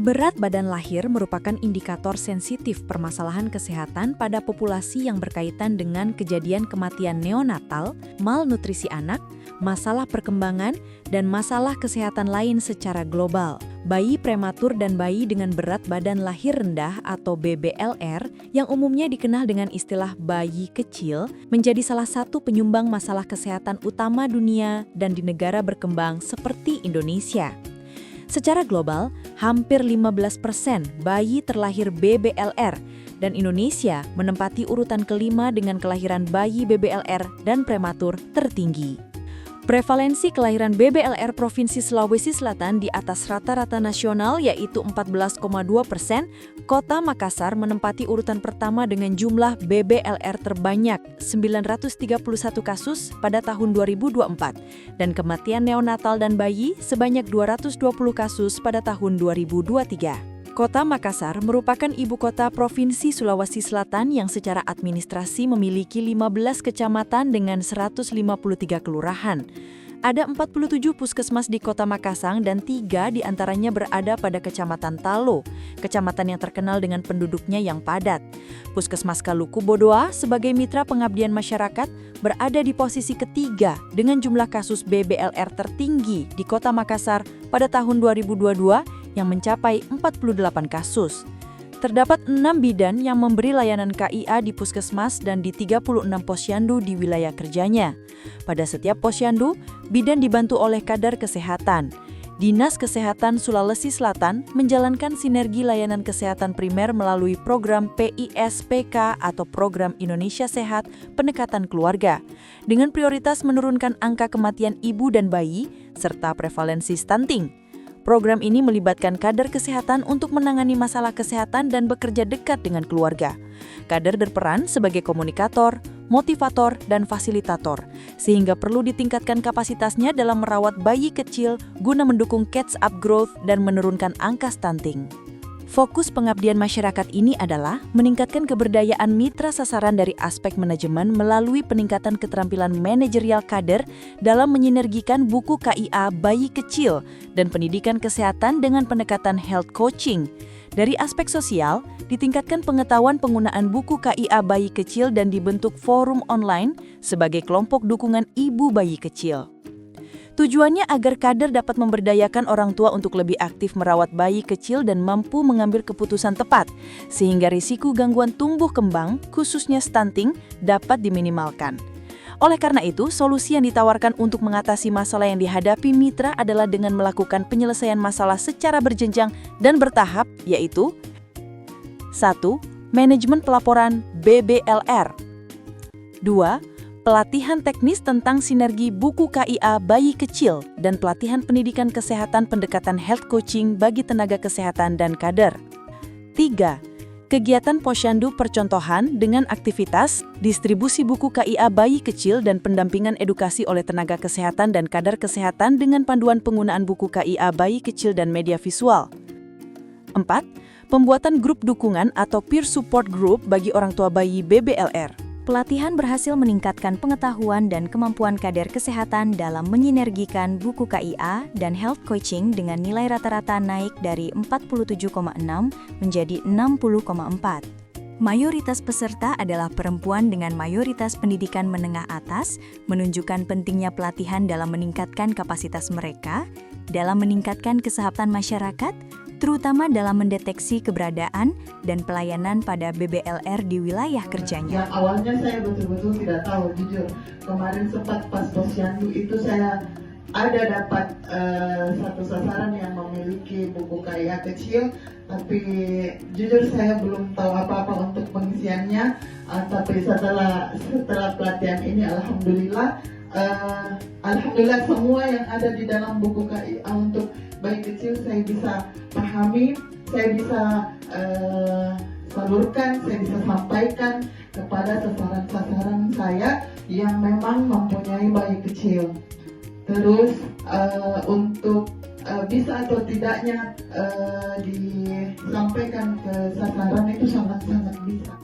Berat badan lahir merupakan indikator sensitif permasalahan kesehatan pada populasi yang berkaitan dengan kejadian kematian neonatal, malnutrisi anak, masalah perkembangan, dan masalah kesehatan lain secara global. Bayi prematur dan bayi dengan berat badan lahir rendah atau BBLR, yang umumnya dikenal dengan istilah bayi kecil, menjadi salah satu penyumbang masalah kesehatan utama dunia dan di negara berkembang seperti Indonesia. Secara global, hampir 15% bayi terlahir BBLR dan Indonesia menempati urutan kelima dengan kelahiran bayi BBLR dan prematur tertinggi. Prevalensi kelahiran BBLR Provinsi Sulawesi Selatan di atas rata-rata nasional yaitu 14,2%, Kota Makassar menempati urutan pertama dengan jumlah BBLR terbanyak 931 kasus pada tahun 2024 dan kematian neonatal dan bayi sebanyak 220 kasus pada tahun 2023. Kota Makassar merupakan ibu kota Provinsi Sulawesi Selatan yang secara administrasi memiliki 15 kecamatan dengan 153 kelurahan. Ada 47 puskesmas di Kota Makassar dan 3 diantaranya berada pada Kecamatan Talo, kecamatan yang terkenal dengan penduduknya yang padat. Puskesmas Kaluku Bodoa sebagai mitra pengabdian masyarakat berada di posisi ketiga dengan jumlah kasus BBLR tertinggi di Kota Makassar pada tahun 2022 yang mencapai 48 kasus. Terdapat 6 bidan yang memberi layanan KIA di puskesmas dan di 36 posyandu di wilayah kerjanya. Pada setiap posyandu, bidan dibantu oleh kadar kesehatan. Dinas Kesehatan Sulawesi Selatan menjalankan sinergi layanan kesehatan primer melalui program PISPK atau Program Indonesia Sehat Pendekatan Keluarga, dengan prioritas menurunkan angka kematian ibu dan bayi, serta prevalensi stunting. Program ini melibatkan kader kesehatan untuk menangani masalah kesehatan dan bekerja dekat dengan keluarga. Kader berperan sebagai komunikator, motivator, dan fasilitator, sehingga perlu ditingkatkan kapasitasnya dalam merawat bayi kecil guna mendukung catch-up growth dan menurunkan angka stunting. Fokus pengabdian masyarakat ini adalah meningkatkan keberdayaan mitra sasaran dari aspek manajemen melalui peningkatan keterampilan manajerial kader dalam menyinergikan buku KIA bayi kecil dan pendidikan kesehatan dengan pendekatan health coaching. Dari aspek sosial, ditingkatkan pengetahuan penggunaan buku KIA bayi kecil dan dibentuk forum online sebagai kelompok dukungan ibu bayi kecil. Tujuannya agar kader dapat memberdayakan orang tua untuk lebih aktif merawat bayi kecil dan mampu mengambil keputusan tepat, sehingga risiko gangguan tumbuh kembang, khususnya stunting, dapat diminimalkan. Oleh karena itu, solusi yang ditawarkan untuk mengatasi masalah yang dihadapi mitra adalah dengan melakukan penyelesaian masalah secara berjenjang dan bertahap, yaitu 1. Manajemen pelaporan BBLR. 2. Pelatihan teknis tentang sinergi buku KIA bayi kecil dan pelatihan pendidikan kesehatan pendekatan health coaching bagi tenaga kesehatan dan kader. 3. Kegiatan posyandu percontohan dengan aktivitas, distribusi buku KIA bayi kecil dan pendampingan edukasi oleh tenaga kesehatan dan kader kesehatan dengan panduan penggunaan buku KIA bayi kecil dan media visual. 4. Pembuatan grup dukungan atau peer support group bagi orang tua bayi BBLR. Pelatihan berhasil meningkatkan pengetahuan dan kemampuan kader kesehatan dalam menyinergikan buku KIA dan health coaching dengan nilai rata-rata naik dari 47,6 menjadi 60,4. Mayoritas peserta adalah perempuan dengan mayoritas pendidikan menengah atas, menunjukkan pentingnya pelatihan dalam meningkatkan kapasitas mereka, dalam meningkatkan kesehatan masyarakat, terutama dalam mendeteksi keberadaan dan pelayanan pada BBLR di wilayah kerjanya. Yang awalnya saya betul-betul tidak tahu, jujur. Kemarin sempat pas posyandu itu saya ada dapat satu sasaran yang memiliki buku KIA kecil, tapi jujur saya belum tahu apa-apa untuk pengisiannya. Tapi setelah pelatihan ini, alhamdulillah semua yang ada di dalam buku KIA untuk bayi kecil saya bisa pahami, saya bisa salurkan, saya bisa sampaikan kepada sasaran-sasaran saya yang memang mempunyai bayi kecil. Terus untuk bisa atau tidaknya disampaikan ke sasaran itu sangat-sangat bisa.